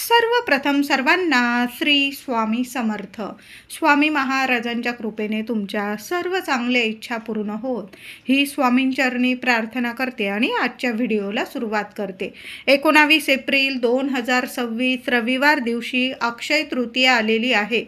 सर्वप्रथम सर्वांना श्री स्वामी समर्थ. स्वामी महाराजांच्या कृपेने तुमच्या सर्व चांगल्या इच्छा पूर्ण होत ही स्वामींचरणी प्रार्थना करते आणि आजच्या व्हिडिओला सुरुवात करते. 19 एप्रिल 2026 रविवार दिवशी अक्षय तृतीया आलेली आहे.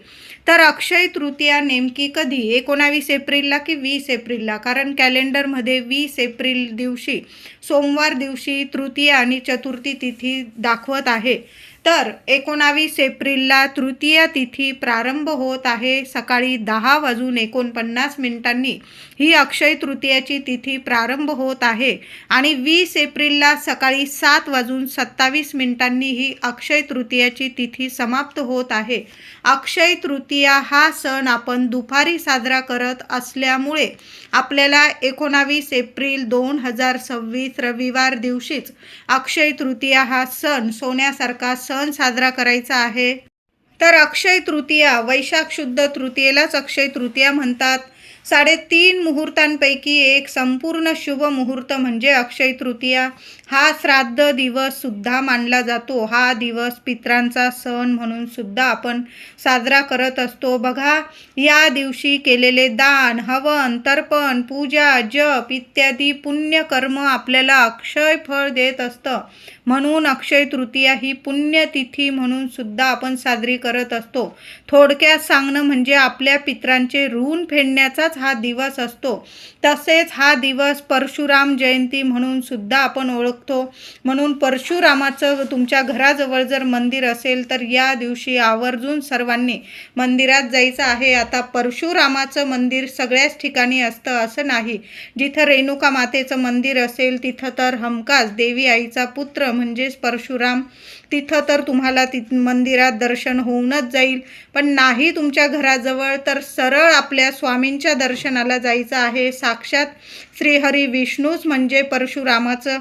तर अक्षय तृतीया नेमकी कधी, 19 एप्रिलला की 20 एप्रिलला? कारण कॅलेंडरमध्ये 20 एप्रिल दिवशी सोमवार दिवशी तृतीया आणि चतुर्थी तिथी दाखवत आहे. तर 19 एप्रिलला तृतीया तिथी प्रारंभ होत आहे. सकाळी 10:49 ही अक्षय तृतीयाची तिथी प्रारंभ होत आहे आणि 20 एप्रिलला सकाळी 7:27 ही अक्षय तृतीयाची तिथी समाप्त होत आहे. अक्षय तृतीया हा सण आपण दुपारी साजरा करत असल्यामुळे आपल्याला 19 एप्रिल 2026 रविवार दिवशीच अक्षय तृतीया हा सण सोन्यासारखा सण साजरा करायचा आहे. तर अक्षय तृतीया, वैशाख शुद्ध तृतीयेलाच अक्षय तृतीया म्हणतात. 3.5 मुहूर्तांपैकी एक संपूर्ण शुभ मुहूर्त म्हणजे अक्षय तृतीया. हा श्राद्ध दिवस सुद्धा मानला जातो. हा दिवस पितरांचा सण म्हणून सुद्धा आपण साजरा करत असतो. बघा, या दिवशी केलेले दान, हवन, तर्पण, पूजा, जप इत्यादी पुण्यकर्म आपल्याला अक्षय फळ देत असतं. म्हणून अक्षय तृतीया ही पुण्यतिथी म्हणून सुद्धा आपण साजरी करत असतो. थोडक्यात सांगणं म्हणजे आपल्या पितरांचे ऋण फेडण्याचाच हा दिवस असतो. तसेच हा दिवस परशुराम जयंती म्हणून सुद्धा आपण ओळखतो. म्हणून परशुरामाचं तुमच्या घराजवळ जर मंदिर असेल तर या दिवशी आवर्जून सर्वांनी मंदिरात जायचं आहे. आता परशुरामाचं मंदिर सगळ्याच ठिकाणी असतं असं नाही. जिथं रेणुका मातेचं मंदिर असेल तिथं तर हमखास देवी आईचा पुत्र म्हणजेच परशुराम, तिथं तर तुम्हाला मंदिरात दर्शन होऊनच जाईल. पण नाही तुमच्या घराजवळ तर सरळ आपल्या स्वामींच्या दर्शनाला जायचं आहे. साक्षात श्रीहरी विष्णूच म्हणजे परशुरामाचं,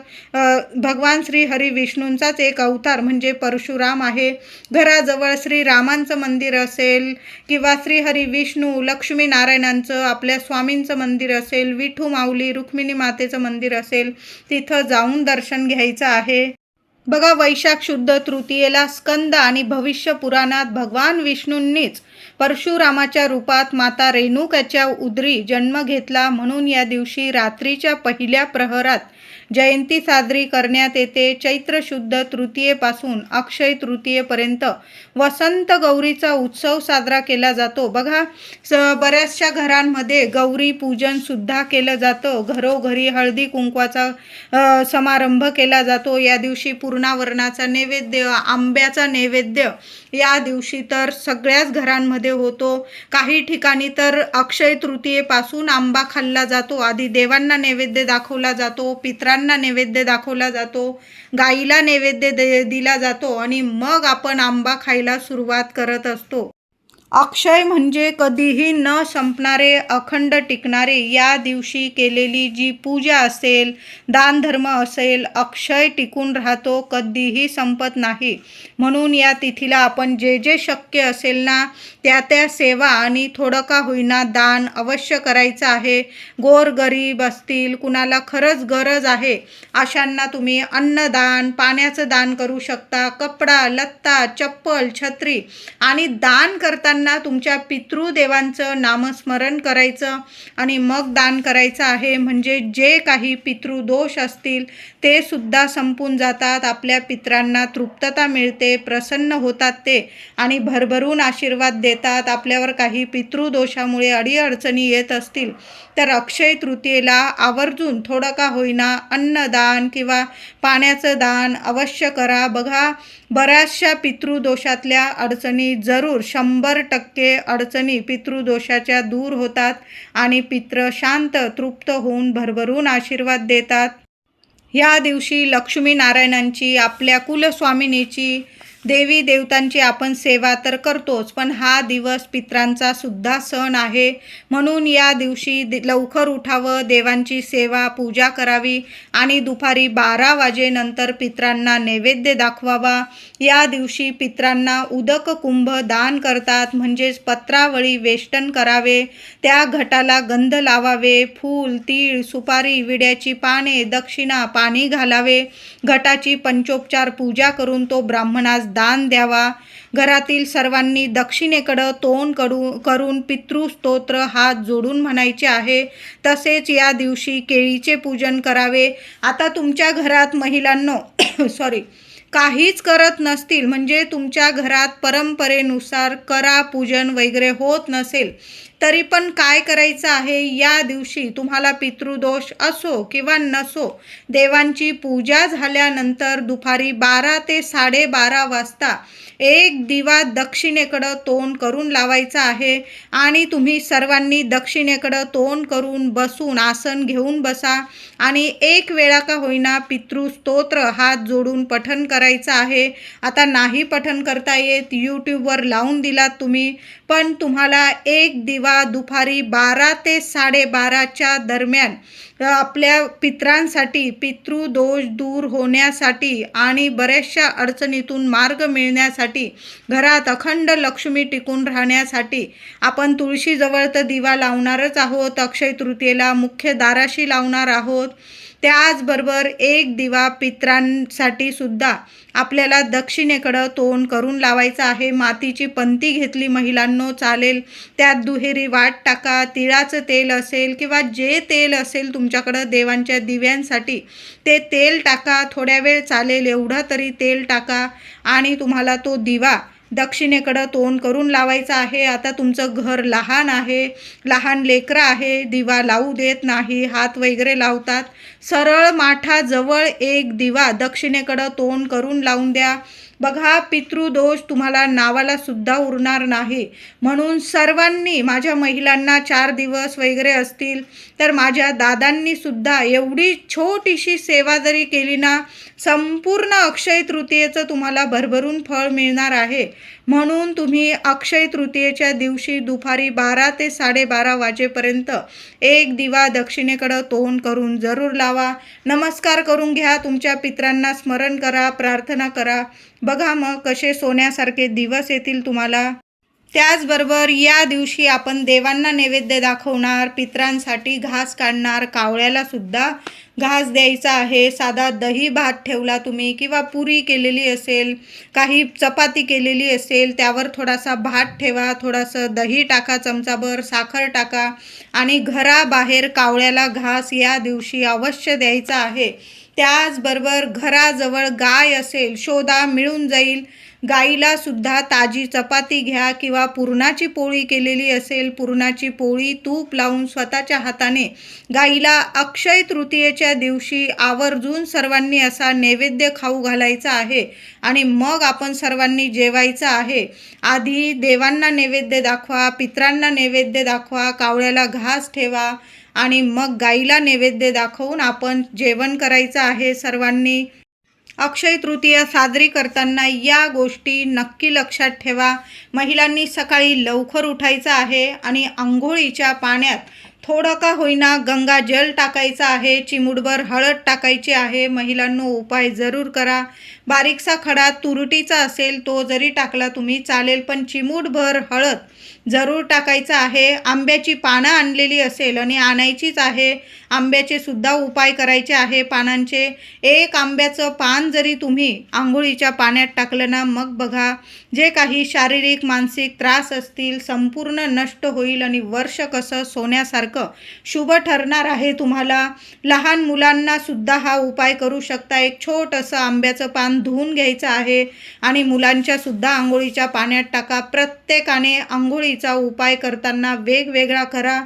भगवान श्रीहरी विष्णूंचाच एक अवतार म्हणजे परशुराम आहे. घराजवळ श्रीरामांचं मंदिर असेल किंवा श्रीहरी विष्णू लक्ष्मी नारायणांचं आपल्या स्वामींचं मंदिर असेल, विठू माऊली रुक्मिणी मातेचं मंदिर असेल, तिथं जाऊन दर्शन घ्यायचं आहे. बघा, वैशाख शुद्ध तृतीयेला स्कंद आणि भविष्य पुराणात भगवान विष्णूंनीच परशुरामाच्या रूपात माता रेणुकाच्या उदरी जन्म घेतला. म्हणून या दिवशी रात्रीच्या पहिल्या प्रहरात जयंती साजरी करण्यात येते. चैत्र शुद्ध तृतीयेपासून अक्षय तृतीयेपर्यंत वसंत गौरीचा उत्सव साजरा केला जातो. बघा, बऱ्याचशा घरांमध्ये गौरी पूजन सुद्धा केलं जातं. घरोघरी हळदी कुंकवाचा समारंभ केला जातो. या दिवशी पूर्णावरणाचा नैवेद्य, आंब्याचा नैवेद्य या दिवशी तर सगळ्याच घरांमध्ये होतो. काही ठिकाणी तर अक्षय तृतीयेपासून आंबा खाल्ला जातो. आधी देवांना नैवेद्य दाखवला जातो, पितरांना नैवेद्य दाखवला जातो, गाईला नैवेद्य दिला जातो आणि मग आपण आंबा खायला सुरुवात करत असतो. अक्षय म्हणजे कधीही न संपणारे, अखंड टिकणारे. या दिवशी केलेली जी पूजा असेल, दानधर्म असेल, अक्षय टिकून राहतो, कधीही संपत नाही. म्हणून या तिथीला आपण जे जे शक्य असेल ना त्या सेवा आणि थोडं का होईना दान अवश्य करायचं आहे. गोरगरीब असतील, कुणाला खरंच गरज आहे अशांना तुम्ही अन्नदान, पाण्याचं दान करू शकता. कपडा, लत्ता, चप्पल, छत्री आणि दान करताना तुमच्या पितृदेवांचं नामस्मरण करायचं आणि मग दान करायचं आहे. म्हणजे जे काही पितृदोष असतील ते सुद्धा संपून जातात. आपल्या पितरांना तृप्तता मिळते, प्रसन्न होतात ते आणि भरभरून आशीर्वाद देतात. आपल्यावर काही पितृदोषामुळे अडीअडचणी येत असतील तर अक्षय तृतीयेला आवर्जून थोडं का होईना अन्नदान किंवा पाण्याचं दान अवश्य करा. बघा, बऱ्याचशा पितृदोषातल्या अडचणी जरूर 100% अडचणी पितृदोषाच्या दूर होतात आणि पितृ शांत तृप्त होऊन भरभरून आशीर्वाद देतात. या दिवशी लक्ष्मी नारायणांची, आपल्या कुलस्वामिनीची, देवी देवतांची आपण सेवा तर करतोच, पण हा दिवस पितरांचा सुद्धा सण आहे. म्हणून या दिवशी लवकर उठावं, देवांची सेवा पूजा करावी आणि दुपारी 12 वाजेनंतर पितरांना नैवेद्य दाखवावा. या दिवशी पितरांना उदक कुंभ दान करतात, म्हणजेच पत्रावळी वेष्टन करावे, त्या घटाला गंध लावावे, फूल, तीळ, सुपारी, विड्याची पाने, दक्षिणा, पाणी घालावे. घटाची पंचोपचार पूजा करून तो ब्राह्मणास दान द्यावा. घरातील सर्वांनी दक्षिणेकडं तोंड करून पितृस्तोत्र हात जोडून म्हणायचे आहे. तसेच या दिवशी केळीचे पूजन करावे. आता तुमच्या घरात महिलांनो काहीच करत नसतील, म्हणजे तुमच्या घरात परंपरेनुसार करा पूजन वगैरे होत नसेल, तरी पण काय करायचं आहे, या दिवशी तुम्हाला पितृदोष असो किंवा नसो, देवांची पूजा झाल्यानंतर दुपारी 12 ते 12:30 वाजता एक दिवा दक्षिणेकडं तोंड करून लावायचा आहे. आणि तुम्ही सर्वांनी दक्षिणेकडं तोंड करून बसून आसन घेऊन बसा आणि एक वेळा का होईना पितृस्तोत्र हात जोडून पठण करायचं आहे. आता नाही पठण करता येत, यूट्यूबवर लावून दिलात तुम्ही, पण तुम्हाला एक दिवा दुपारी 12 ते 12:30च्या दरम्यान आपल्या पितरांसाठी, पितृदोष दूर होण्यासाठी आणि बऱ्याचशा अडचणीतून मार्ग मिळण्यासाठी, घरात अखंड लक्ष्मी टिकून राहण्यासाठी आपण तुळशीजवळ तर दिवा लावणारच आहोत. अक्षय तृतीयेला मुख्य दाराशी लावणार आहोत. त्याचबरोबर एक दिवा पितरांसाठी सुद्धा आपल्याला दक्षिणेकडं तोंड करून लावायचं आहे. मातीची पंती घेतली महिलांनो चालेल, त्यात दुहेरी वाट टाका. तिळाचं तेल असेल किंवा जे तेल असेल तुमच्याकडं देवांच्या दिव्यांसाठी ते तेल टाका. थोड्या वेळ चालेल एवढा तरी तेल टाका आणि तुम्हाला तो दिवा दक्षिणेकडं तोंड करून लावायचं आहे. आता तुमचं घर लहान आहे, लहान लेकरं आहे, दिवा लावू देत नाही, हात वगैरे लावतात. सरळ माठाजवळ एक दिवा दक्षिणेकडं तोंड करून लावून द्या. बघा, पितृदोष तुम्हाला नावाला सुद्धा उरणार नाही. म्हणून सर्वांनी, माझ्या महिलांना 4 दिवस वगैरे असतील तर माझ्या दादांनी सुद्धा एवढी छोटीशी सेवा जरी केली ना, संपूर्ण अक्षय तृतीयेचं तुम्हाला भरभरून फळ मिळणार आहे. म्हणून तुम्ही अक्षय तृतीयेच्या दिवशी दुपारी 12 ते 12:30 वाजेपर्यंत एक दिवा दक्षिणेकडं तोंड करून जरूर लावा. नमस्कार करून घ्या, तुमच्या पितरांना स्मरण करा, प्रार्थना करा. बघा मग कसे सोन्यासारखे दिवस येतील तुम्हाला. त्याचबरोबर या दिवशी आपण देवांना नैवेद्य दाखवणार, पितरांसाठी घास काढणार, कावळ्याला सुद्धा घास द्यायचा आहे. साधा दही भात ठेवला तुम्ही किंवा पुरी केलेली असेल, काही चपाती केलेली असेल, त्यावर थोडासा भात ठेवा, थोडंसं दही टाका, चमचाभर साखर टाका आणि घराबाहेर कावळ्याला घास या दिवशी अवश्य द्यायचा आहे. त्याचबरोबर घराजवळ गाय असेल, शोधा, मिळून जाईल. गाईला सुद्धा ताजी चपाती घ्या किंवा पुरणाची पोळी केलेली असेल, पुरणाची पोळी तूप लावून स्वतःच्या हाताने गाईला अक्षय तृतीयेच्या दिवशी आवर्जून सर्वांनी असा नैवेद्य खाऊ घालायचा आहे आणि मग आपण सर्वांनी जेवायचं आहे. आधी देवांना नैवेद्य दाखवा, पितरांना नैवेद्य दाखवा, कावळ्याला घास ठेवा आणि मग गाईला नैवेद्य दाखवून आपण जेवण करायचं आहे सर्वांनी. अक्षय तृतीया साजरी करताना या गोष्टी नक्की लक्षात ठेवा. महिलांनी सकाळी लवकर उठायचं आहे आणि अंघोळीच्या पाण्यात थोडं का होईना गंगाजल टाकायचं आहे, चिमूटभर हळद टाकायची आहे. महिलांनो, उपाय जरूर करा. बारीकसा खडा तुरटीचा असेल तो जरी टाकला तुम्ही चालेल, पण चिमूटभर हळद जरूर टाकायचं आहे. आंब्याची पानं आणलेली असेल आणि आणायचीच आहे, आंब्याचे सुद्धा उपाय करायचे आहे पानांचे. एक आंब्याचं पान जरी तुम्ही आंघोळीच्या पाण्यात टाकलं ना, मग बघा जे काही शारीरिक मानसिक त्रास असतील संपूर्ण नष्ट होईल आणि वर्ष कसं सोन्यासारखं शुभ ठरणार आहे तुम्हाला. लहान मुलांना सुद्धा हा उपाय करू शकता. एक छोटंसं आंब्याचं पान धुवून घ्यायचं आहे आणि मुलांच्या सुद्धा आंघोळीच्या पाण्यात टाका. प्रत्येकाने आंघोळीचा उपाय करताना वेगवेगळा करा.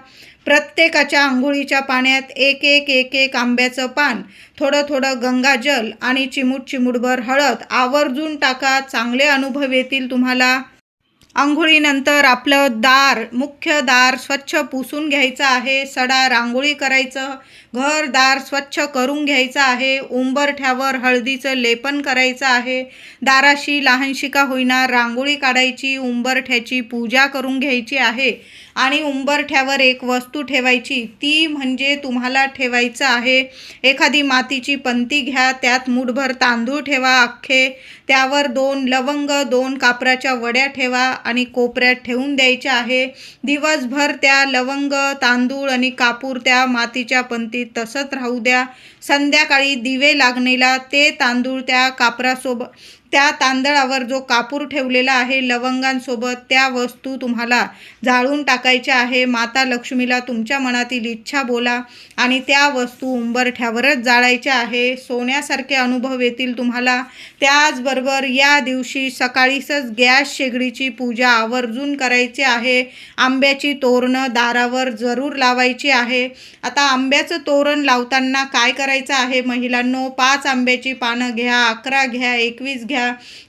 प्रत्येकाच्या आंघोळीच्या पाण्यात एक एक आंब्याचं पान, थोडं थोडं गंगाजल आणि चिमूटभर हळद आवर्जून टाका. चांगले अनुभव येतील तुम्हाला. आंघोळीनंतर आपलं दार, मुख्य दार स्वच्छ पुसून घ्यायचं आहे. सडा रांगोळी करायचं, घरदार स्वच्छ करून घ्यायचं आहे. उंबरठ्यावर हळदीचं लेपन करायचं आहे. दाराशी लहानशी का होईना रांगोळी काढायची, उंबरठ्याची पूजा करून घ्यायची आहे आणि उंबरठ्यावर एक वस्तू ठेवायची. ती म्हणजे तुम्हाला ठेवायचं आहे एखादी मातीची पंती घ्या, त्यात मूठभर तांदूळ ठेवा अख्खे, त्यावर 2 लवंग, 2 कापराच्या वड्या ठेवा आणि कोपऱ्यात ठेवून द्यायच्या आहे. दिवसभर त्या लवंग, तांदूळ आणि कापूर त्या मातीच्या पंतीत तसंच राहू द्या. संध्याकाळी दिवे लागणीला ते तांदूळ त्या त्या तांदळावर जो कापूर ठेवलेला आहे लवंगांसोबत, त्या वस्तू तुम्हाला जाळून टाकायच्या आहे. माता लक्ष्मीला तुमच्या मनातील इच्छा बोला आणि त्या वस्तू उंबरठ्यावरच जाळायच्या आहे. सोन्यासारखे अनुभव येतील तुम्हाला. त्याचबरोबर या दिवशी सकाळीच गॅस शेगडीची पूजा आवर्जून करायची आहे. आंब्याची तोरणं दारावर जरूर लावायची आहे. आता आंब्याचं तोरण लावताना काय करायचं आहे महिलांनो, 5 आंब्याची पानं घ्या, 11 घ्या, 21 घ्या,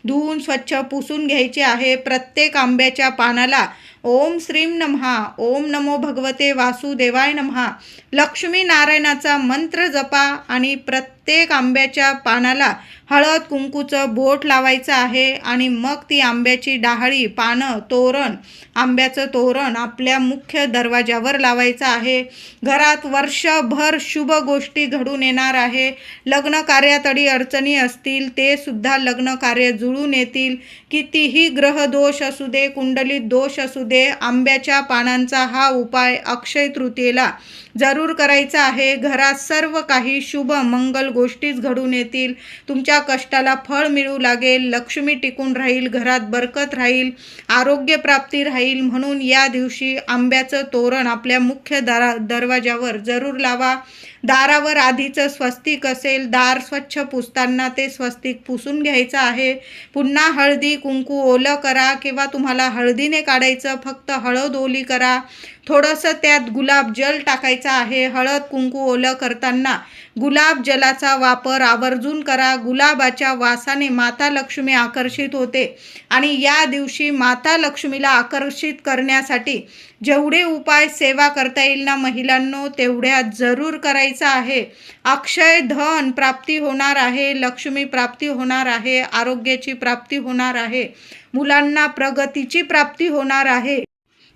धुवून स्वच्छ पुसून घ्यायचे आहे. प्रत्येक आंब्याच्या पानाला ओम श्रीम नमः, ओम नमो भगवते वासुदेवाय नमः, लक्ष्मी नारायणाचा मंत्र जपा आणि प्रत्येक आंब्याच्या पानाला हळद कुंकूचं बोट लावायचं आहे. आणि मग ती आंब्याची डहाळी, पानं, तोरण, आंब्याचं तोरण आपल्या मुख्य दरवाजावर लावायचं आहे. घरात वर्षभर शुभ गोष्टी घडून येणार आहे. लग्न कार्यात अडचणी असतील ते सुद्धा लग्न कार्य जुळून येतील. कितीही ग्रह दोष असू दे, कुंडलीत दोष असू दे, आंब्याच्या पानांचा हा उपाय अक्षय तृतीयेला जरूर करायचा आहे. घरात सर्व काही शुभ मंगल गोष्टीच घडून येतील. तुमच्या कष्टाला फळ मिळू लागेल. लक्ष्मी टिकून राहील, घरात बरकत राहील, आरोग्य प्राप्ती राहील. म्हणून या दिवशी आंब्याचं तोरण आपल्या मुख्य दरवाजावर जरूर लावा. दारावर आधीचं स्वस्तिक असेल, दार स्वच्छ पुसताना ते स्वस्तिक पुसून घ्यायचं आहे. पुन्हा हळदी कुंकू ओलं करा किंवा तुम्हाला हळदीने काढायचं, फक्त हळद ओली करा. थोडंसं त्यात गुलाब जल टाकायचं आहे. हळद कुंकू ओलं करताना गुलाब जलाचा वापर आवर्जून करा. गुलाबाच्या वासाने माता लक्ष्मी आकर्षित होते आणि या दिवशी माता लक्ष्मीला आकर्षित करण्यासाठी जेवढे उपाय सेवा करता येईल ना महिलांनो, तेवढ्या जरूर करायचा आहे. अक्षय धन प्राप्ती होणार आहे, लक्ष्मी प्राप्ती होणार आहे, आरोग्याची प्राप्ती होणार आहे, मुलांना प्रगतीची प्राप्ती होणार आहे.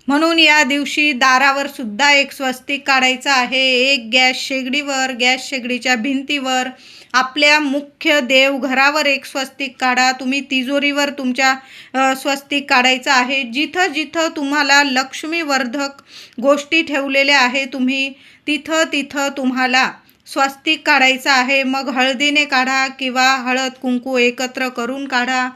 म्हणून या दिवशी दारावर सुद्धा एक स्वस्तिक काढायचं आहे. एक गॅस शेगडीवर, गॅस शेगडीच्या भिंतीवर, आपल्या मुख्य देवघरावर एक स्वस्तिक काढा. तुम्ही तिजोरीवर तुमच्या स्वस्तिक काढायचं आहे. जिथं जिथं तुम्हाला लक्ष्मीवर्धक गोष्टी ठेवलेल्या आहे तुम्ही तिथं तुम्हाला स्वस्तिक काढायचं आहे. मग हळदीने काढा किंवा हळद कुंकू एकत्र करून काढा.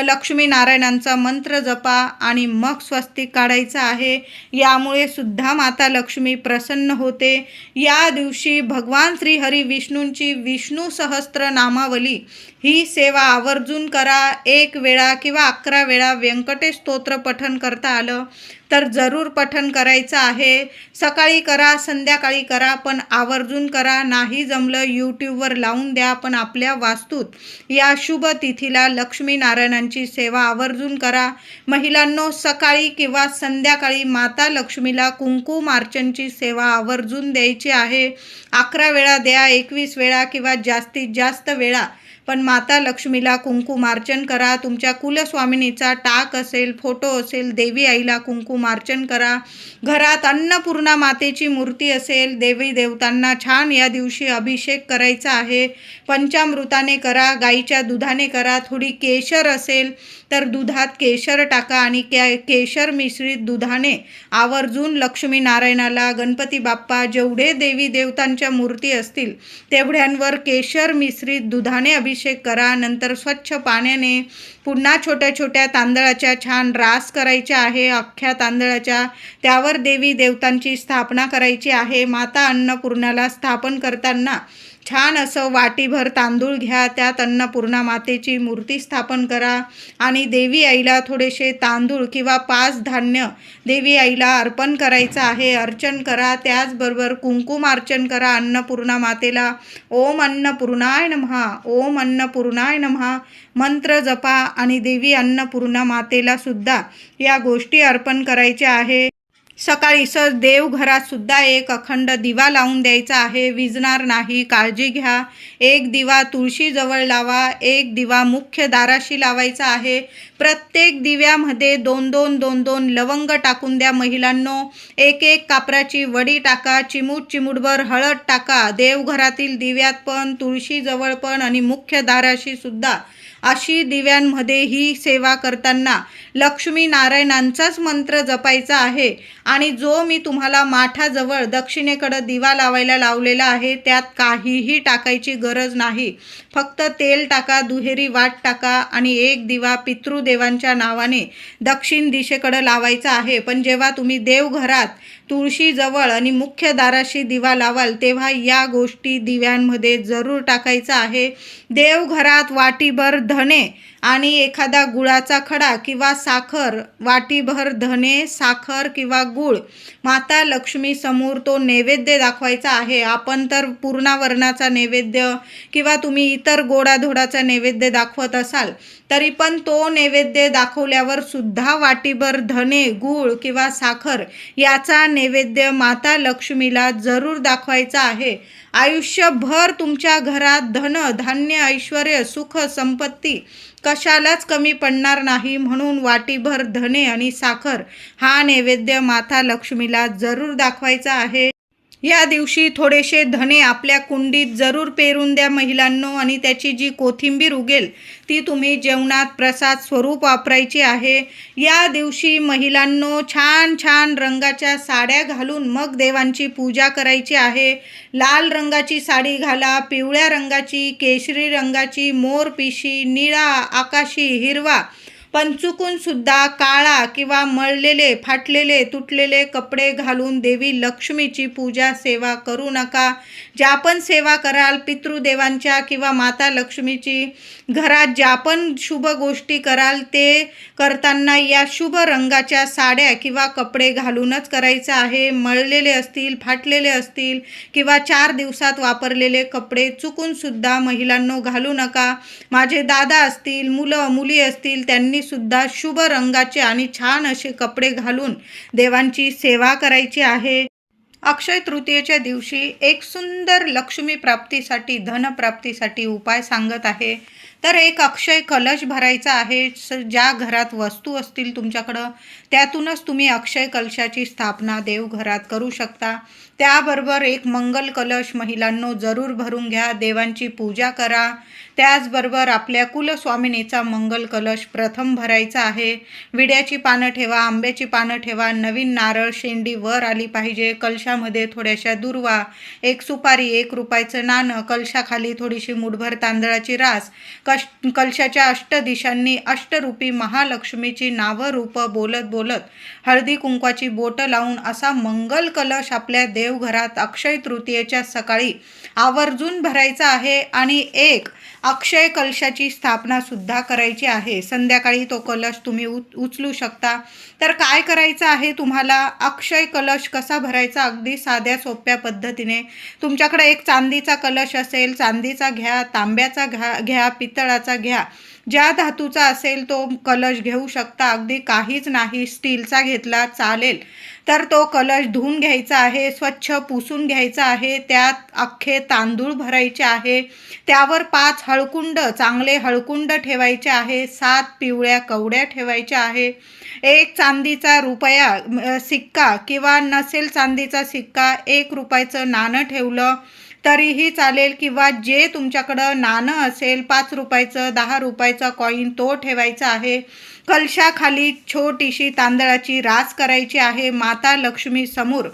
लक्ष्मी नारायणांचा मंत्र जपा आणि मग स्वस्तिक काढायचं आहे. यामुळे सुद्धा माता लक्ष्मी प्रसन्न होते. या दिवशी भगवान श्री हरी विष्णूंची विष्णू सहस्त्र नामावली ही सेवा आवर्जून करा. 1 वेळा किंवा 11 वेळा व्यंकटेश स्तोत्र पठण करता आलं तर जरूर पठण करायचं आहे. सकाळी करा, संध्याकाळी करा, पण आवर्जून करा. नाही जमलं यूट्यूबवर लावून द्या, पण आपल्या वास्तूत या शुभ तिथीला लक्ष्मी नारायणांची सेवा आवर्जून करा. महिलांनो, सकाळी किंवा संध्याकाळी माता लक्ष्मीला कुंकुमार्चनची सेवा आवर्जून द्यायची आहे. 11 वेळा द्या, 21 वेळा किंवा जास्तीत जास्त वेळा, पण माता लक्ष्मीला कुंकुमार्चन करा. तुमच्या कुलस्वामिनीचा टाक असेल, फोटो असेल, देवी आईला कुंकुमार्चन करा. घरात अन्नपूर्णा मातेची मूर्ती असेल, देवी देवतांना छान या दिवशी अभिषेक करायचा आहे. पंचामृताने करा, गाईच्या दुधाने करा. थोडी केशर असेल तर दुधात केशर टाका आणि केशर मिश्रित दुधाने आवर्जून लक्ष्मी नारायणाला, गणपती बाप्पा, जेवढे देवी देवतांच्या मूर्ती असतील तेवढ्यांवर केशर मिश्रित दुधाने अभिषेक करा. नंतर स्वच्छ पाण्याने पुन्हा छोट्या छोट्या तांदळाच्या छान रास करायच्या आहे, अख्ख्या तांदळाच्या. त्यावर देवी देवतांची स्थापना करायची आहे. माता अन्नपूर्णाला स्थापन करताना छान असं वाटीभर तांदूळ घ्या, त्यात अन्नपूर्णा मातेची मूर्ती स्थापन करा आणि देवी आईला थोडेसे तांदूळ किंवा 5 धान्य देवी आईला अर्पण करायचं आहे. अर्चन करा. त्याचबरोबर कुंकुमार्चन करा अन्नपूर्णा मातेला. ओम अन्नपूर्णाय नमः, ओम अन्नपूर्णाय नमः मंत्र जपा आणि देवी अन्नपूर्णा मातेला सुद्धा या गोष्टी अर्पण करायच्या आहे. सकाळी देवघरात सुद्धा एक अखंड दिवा लावून द्यायचा आहे, विझणार नाही, काळजी घ्या. 1 दिवा तुळशीजवळ लावा, 1 दिवा मुख्य दाराशी लावायचा आहे. प्रत्येक दिव्यामध्ये 2-2 लवंग टाकून द्या महिलांनो. 1 कापराची वडी टाका, चिमूटभर हळद टाका. देवघरातील दिव्यात पण, तुळशीजवळ पण आणि मुख्य दाराशी सुद्धा अशी दिव्यांमध्ये ही सेवा करताना लक्ष्मी नारायणांचाच मंत्र जपायचा आहे. आणि जो मी तुम्हाला माठाजवळ दक्षिणेकडे दिवा लावायला लावलेला आहे त्यात काहीही टाकायची गरज नाही. फक्त तेल टाका, दुहेरी वाट टाका आणि एक दिवा पितृदेवांच्या नावाने दक्षिण दिशेकडे लावायचा आहे. पण जेव्हा तुम्ही देवघरात तुळशीजवळ आणि मुख्य दाराशी दिवा लावाल तेव्हा या गोष्टी दिव्यांमध्ये जरूर टाकायचा आहे. देवघरात वाटीभर धणे आणि एखादा गुळाचा खडा किंवा साखर, वाटीभर धणे, साखर किंवा गूळ माता लक्ष्मी समोर तो नैवेद्य दाखवायचा आहे. आपण तर पूर्णावरणाचा नैवेद्य किंवा तुम्ही इतर गोडाधोडाचा नैवेद्य दाखवत असाल तरी पण तो नैवेद्य दाखवल्यावर सुद्धा वाटीभर धणे, गूळ किंवा साखर याचा नैवेद्य माता लक्ष्मीला जरूर दाखवायचा आहे. आयुष्यभर तुमच्या घरात धन, धान्य, ऐश्वर्य, सुख, संपत्ती कशालाच कमी पडणार नाही. म्हणून वाटीभर धणे आणि साखर हा नैवेद्य माता लक्ष्मीला जरूर दाखवायचा आहे. या दिवशी थोडेसे धणे आपल्या कुंडीत जरूर पेरून द्या महिलांनो, आणि त्याची जी कोथिंबीर उगेल ती तुम्ही जेवणात प्रसाद स्वरूप वापरायची आहे. या दिवशी महिलांनो छान छान रंगाच्या साड्या घालून मग देवांची पूजा करायची आहे. लाल रंगाची साडी घाला, पिवळ्या रंगाची, केशरी रंगाची, मोरपिशी, निळा, आकाशी, हिरवा, पण चुकून सुद्धा काळा किंवा मळलेले, फाटलेले, तुटलेले कपडे घालून देवी लक्ष्मीची पूजा सेवा करू नका. ज्या पण सेवा कराल पितृदेवांच्या किंवा माता लक्ष्मीची घरात ज्या पण शुभ गोष्टी कराल ते करताना या शुभ रंगाच्या साड्या किंवा कपडे घालूनच करायचं आहे. मळलेले असतील, फाटलेले असतील किंवा 4 दिवसात वापरलेले कपडे चुकून सुद्धा महिलांनो घालू नका. माझे दादा असतील, मुलं मुली असतील त्यांनी सुद्धा शुभ रंगाचे आणि छान असे कपडे घालून देवांची सेवा करायची आहे. अक्षय तृतीयेच्या दिवशी एक सुंदर लक्ष्मी प्राप्तीसाठी, धन प्राप्तीसाठी उपाय सांगत आहे. तर एक अक्षय कलश भरायचा आहे. ज्या घरात वस्तू असतील तुमच्याकडं त्यातूनच तुम्ही अक्षय कलशाची स्थापना देवघरात करू शकता. त्याबरोबर एक मंगल कलश महिलांनो जरूर भरून घ्या, देवांची पूजा करा. त्याचबरोबर आपल्या कुलस्वामिनीचा मंगल कलश प्रथम भरायचा आहे. विड्याची पानं ठेवा, आंब्याची पानं ठेवा, नवीन नारळ शेंडी वर आली पाहिजे. कलशामध्ये थोड्याशा दुर्वा, एक सुपारी, 1 रुपयाचं नाणं, कलशाखाली थोडीशी मुठभर तांदळाची रास, कलशाच्या अष्टदिशांनी अष्टरूपी महालक्ष्मीची नावं रूपं बोलत बोलत हळदी कुंकवाची बोटं लावून असा मंगल कलश आपल्या देवघरात अक्षय तृतीयेच्या सकाळी आवर्जून भरायचा आहे. आणि एक अक्षय कलशाची स्थापना सुद्धा करायची आहे. संध्याकाळी तो कलश तुम्ही उचलू शकता. तर काय करायचं आहे तुम्हाला, अक्षय कलश कसा भरायचा अगदी साध्या सोप्या पद्धतीने. तुमच्याकडे एक चांदीचा कलश असेल, चांदीचा घ्या, तांब्याचा घ्या, पितळाचा घ्या, ज्या धातूचा असेल तो कलश घेऊ शकता. अगदी काहीच नाही, स्टीलचा घेतला चालेल. तर तो कलश धुवून घ्यायचा आहे, स्वच्छ पुसून घ्यायचा आहे. त्यात अख्खे तांदूळ भरायचे आहे. त्यावर 5 हळकुंड, चांगले हळकुंड ठेवायचे आहे. 7 पिवळ्या कवड्या ठेवायच्या आहे. एक चांदीचा रुपया सिक्का किंवा नसेल चांदीचा सिक्का 1 रुपयाचं नाणं ठेवलं तरीही चालेल, किंवा जे तुमच्याकडं नाणं असेल 5 रुपयाचं, 10 रुपयाचा कॉईन तो ठेवायचा आहे. कलशाखाली छोटीशी तांदळाची रास करायची आहे. माता लक्ष्मी समोर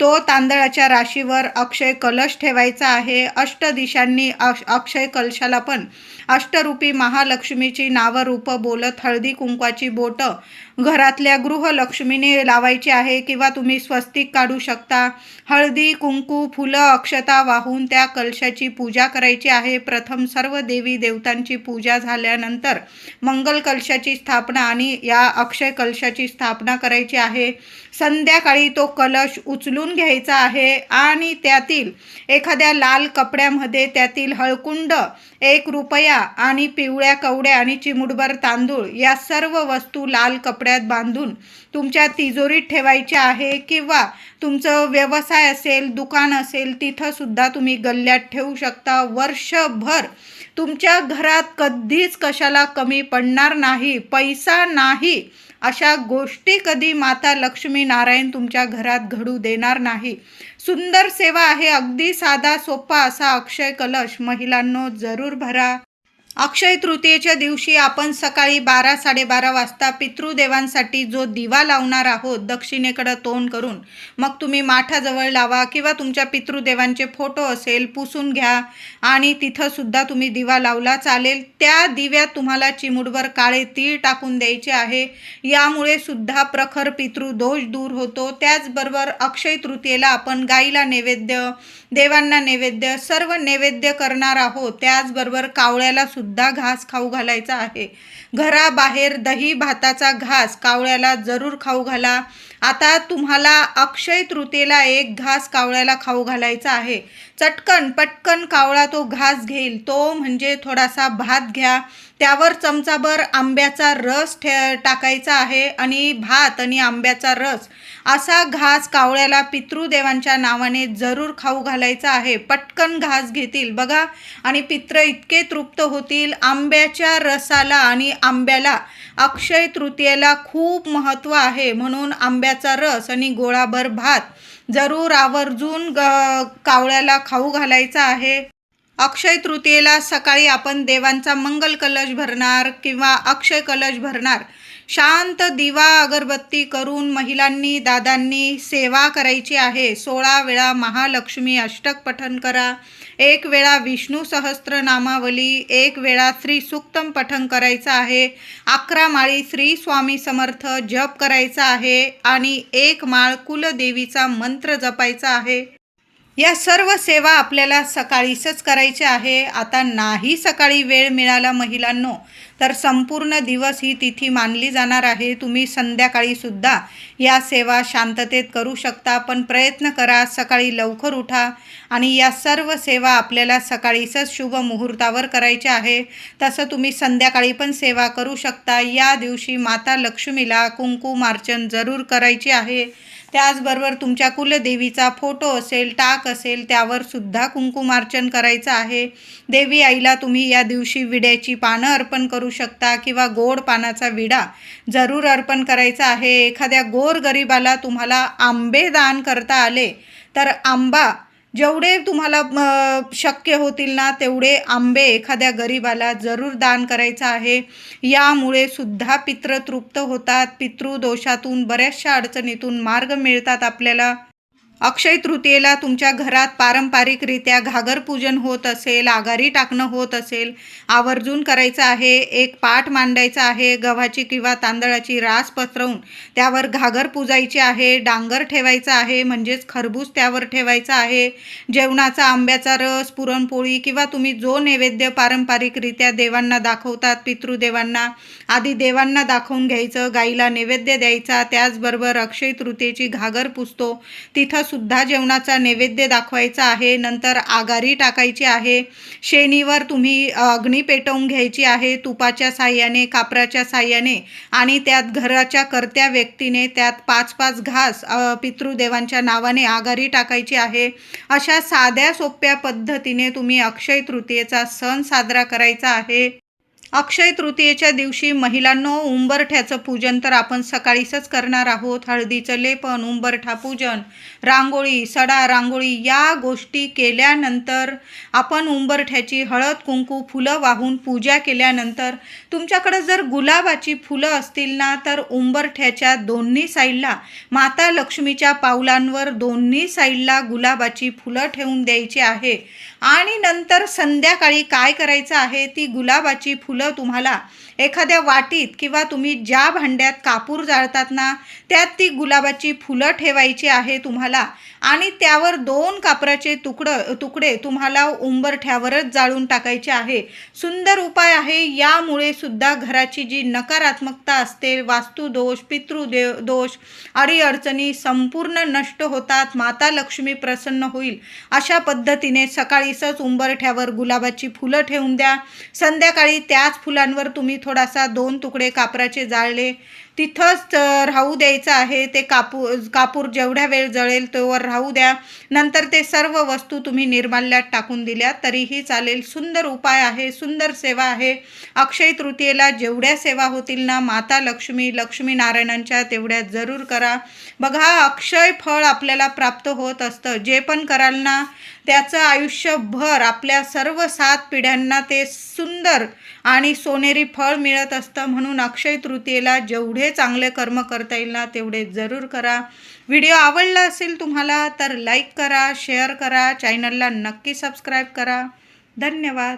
तो तांदळाच्या राशीवर अक्षय कलश ठेवायचा आहे. अष्टदिशांनी अक्षय कलशाला पण अष्टरूपी महालक्ष्मीची नावं रूपं बोलत हळदी कुंकवाची बोटं घरातल्या गृहलक्ष्मीने लावायची आहे, किंवा तुम्ही स्वस्तिक काढू शकता. हळदी कुंकू, फुलं, अक्षता वाहून त्या कलशाची पूजा करायची आहे. प्रथम सर्व देवी देवतांची पूजा झाल्यानंतर मंगल कलशाची स्थापना आणि या अक्षय कलशाची स्थापना करायची आहे. संध्याकाळी तो कलश उचलून घ्यायचा आहे आणि त्यातील एखाद्या लाल कपड्यामध्ये त्यातील हळकुंड, 1 रुपया आणि पिवळ्या कवड्या आणि चिमुटभर तांदूळ या सर्व वस्तू लाल कपड्यात बांधून तुमच्या तिजोरीत ठेवायच्या आहे. किंवा तुमचं व्यवसाय असेल, दुकान असेल तिथं सुद्धा तुम्ही गल्ल्यात ठेवू शकता. वर्षभर तुमच्या घरात कधीच कशाला कमी पडणार नाही. पैसा नाही अशा गोष्टी कधी माता लक्ष्मी नारायण तुमच्या घरात घडू देणार नाही. सुंदर सेवा आहे. अगदी साधा सोपा असा अक्षय कलश महिलांनो जरूर भरा. अक्षय तृतीयेच्या दिवशी आपण सकाळी 12-12:30 वाजता पितृदेवांसाठी जो दिवा लावणार आहोत दक्षिणेकडे तोंड करून, मग तुम्ही माठाजवळ लावा किंवा तुमच्या पितृदेवांचे फोटो असेल पुसून घ्या आणि तिथं सुद्धा तुम्ही दिवा लावला चालेल. त्या दिव्यात तुम्हाला चिमूटभर काळे तीळ टाकून द्यायचे आहे. यामुळे सुद्धा प्रखर पितृदोष दूर होतो. त्याचबरोबर अक्षय तृतीयेला आपण गाईला नैवेद्य, देवांना नैवेद्य, सर्व नैवेद्य करणार आहोत. त्याचबरोबर कावळ्याला सुद्धा घास खाऊ घालायचा आहे. घराबाहेर दही भाताचा घास कावळ्याला जरूर खाऊ घाला. आता तुम्हाला अक्षय तृतीयेला एक घास कावळ्याला खाऊ घालायचा आहे. चटकन पटकन कावळा तो घास घेईल तो म्हणजे थोडासा भात घ्या, त्यावर चमचाभर आंब्याचा रस टाकायचा आहे आणि भात आणि आंब्याचा रस असा घास कावळ्याला पितृदेवांच्या नावाने जरूर खाऊ घालायचा आहे. पटकन घास घेतील बघा आणि पितृ इतके तृप्त होतील. आंब्याच्या रसाला आणि आंब्याला अक्षय तृतीयेला खूप महत्त्व आहे, म्हणून आंब्याचा रस आणि गोळाभर भात जरूर आवर्जून कावळ्याला खाऊ घालायचा आहे. अक्षय तृतीयेला सकाळी आपण देवांचा मंगल कलश भरणार किंवा अक्षय कलश भरणार. शांत दिवा अगरबत्ती करून महिलांनी दादांनी सेवा करायची आहे. 16 वेळा महालक्ष्मी अष्टक पठण करा, 1 वेळा विष्णू सहस्त्रनामावली, 1 वेळा श्री सूक्तम पठण करायचं आहे, 11 माळी श्री स्वामी समर्थ जप करायचा आहे आणि 1 माळ कुलदेवीचा मंत्र जपायचा आहे. या सर्व सेवा आपल्याला सकाळीच करायच्या आहे. आता नाही सकाळी वेळ मिळाला महिलांनो तर संपूर्ण दिवस ही तिथी मानली जाणार आहे. तुम्ही संध्याकाळी सुद्धा या सेवा शांततेत करू शकता, पण प्रयत्न करा सकाळी लवकर उठा आणि या सर्व सेवा आपल्याला सकाळीच शुभ मुहूर्तावर करायच्या आहे. तसं तुम्ही संध्याकाळी पण सेवा करू शकता. या दिवशी माता लक्ष्मीला कुंकुमार्चन जरूर करायचे आहे. त्याचबरोबर तुमच्या कुलदेवीचा फोटो असेल, टाक असेल, त्यावर सुद्धा कुंकुमार्चन करायचं आहे. देवी आईला तुम्ही या दिवशी विड्याची पानं अर्पण करू शकता किंवा गोड पानाचा विडा जरूर अर्पण करायचा आहे. एखाद्या गोरगरिबाला तुम्हाला आंबे दान करता आले तर आंबा जेवढे तुम्हाला शक्य होतील ना तेवढे आंबे एखाद्या गरीबाला जरूर दान करायचं आहे. यामुळे सुद्धा पितृ तृप्त होतात. पितृदोषातून बऱ्याचशा अडचणीतून मार्ग मिळतात आपल्याला. अक्षय तृतीयेला तुमच्या घरात पारंपरिकरित्या घागर पूजन होत असेल, आघारी टाकणं होत असेल, आवर्जून करायचं आहे. एक पाट मांडायचा आहे, गव्हाची किंवा तांदळाची रास पसरवून त्यावर घागर पूजायची आहे. डांगर ठेवायचा आहे म्हणजेच खरबूज त्यावर ठेवायचा आहे. जेवणाचा आंब्याचा रस, पुरणपोळी किंवा तुम्ही जो नैवेद्य पारंपरिकरित्या देवांना दाखवतात पितृदेवांना, आधी देवांना दाखवून घ्यायचं, गाईला नैवेद्य द्यायचा. त्याचबरोबर अक्षय तृतीयेची घागर पुजतो तिथं सुद्धा जेवणाचा नैवेद्य दाखवायचा आहे. नंतर आघारी टाकायची आहे. शेणीवर तुम्ही अग्नी पेटवून घ्यायची आहे तुपाच्या साह्याने, कापराच्या साह्याने आणि त्यात घराच्या कर्त्या व्यक्तीने त्यात 5-5 घास पितृदेवांच्या नावाने आघारी टाकायची आहे. अशा साध्या सोप्या पद्धतीने तुम्ही अक्षय तृतीयेचा सण साजरा करायचा आहे. अक्षय तृतीयेच्या दिवशी महिलांनो उंबरठ्याचं पूजन तर आपण सकाळीच करणार आहोत. हळदीचं लेपन, उंबरठा पूजन, रांगोळी, सडा रांगोळी या गोष्टी केल्यानंतर आपण उंबरठ्याची हळद कुंकू फुलं वाहून पूजा केल्यानंतर तुमच्याकडे जर गुलाबाची फुलं असतील ना तर उंबरठ्याच्या दोन्ही साईडला माता लक्ष्मीच्या पावलांवर दोन्ही साईडला गुलाबाची फुलं ठेवून द्यायची आहे. आणि नंतर संध्याकाळी काय करायचं आहे, ती गुलाबाची फुलं तुम्हाला एखाद्या वाटीत किंवा तुम्ही ज्या भांड्यात कापूर जाळतात ना त्यात ती गुलाबाची फुलं ठेवायची आहे तुम्हाला आणि त्यावर 2 कापराचे तुकडे तुम्हाला उंबरठ्यावरच जाळून टाकायचे आहे. सुंदर उपाय आहे. यामुळे सुद्धा घराची जी नकारात्मकता असते, वास्तुदोष, पितृदोष, अडीअडचणी संपूर्ण नष्ट होतात. माता लक्ष्मी प्रसन्न होईल. अशा पद्धतीने सकाळीच उंबरठ्यावर गुलाबाची फुलं ठेवून द्या. संध्याकाळी त्याच फुलांवर तुम्ही थोडासा 2 तुकडे कापराचे जाळले तिथंच राहू द्यायचं आहे. ते कापूर जेवढ्या वेळ जळेल तोवर राहू द्या. नंतर ते सर्व वस्तू तुम्ही निर्माल्यात टाकून दिल्या तरीही चालेल. सुंदर उपाय आहे, सुंदर सेवा आहे. अक्षय तृतीयेला जेवढ्या सेवा होतील ना माता लक्ष्मीनारायणांच्या तेवढ्या जरूर करा. बघा अक्षय फळ आपल्याला प्राप्त होत असतं. जे पण कराल ना त्याचं आयुष्यभर आपल्या सर्व 7 पिढ्यांना ते सुंदर आणि सोनेरी फळ मिळत असतं. म्हणून अक्षय तृतीयेला जेवढे चांगले कर्म करता येईल ना तेवढे जरूर करा. व्हिडिओ आवडला असेल तुम्हाला तर लाईक करा, शेअर करा, चॅनलला नक्की सबस्क्राईब करा. धन्यवाद.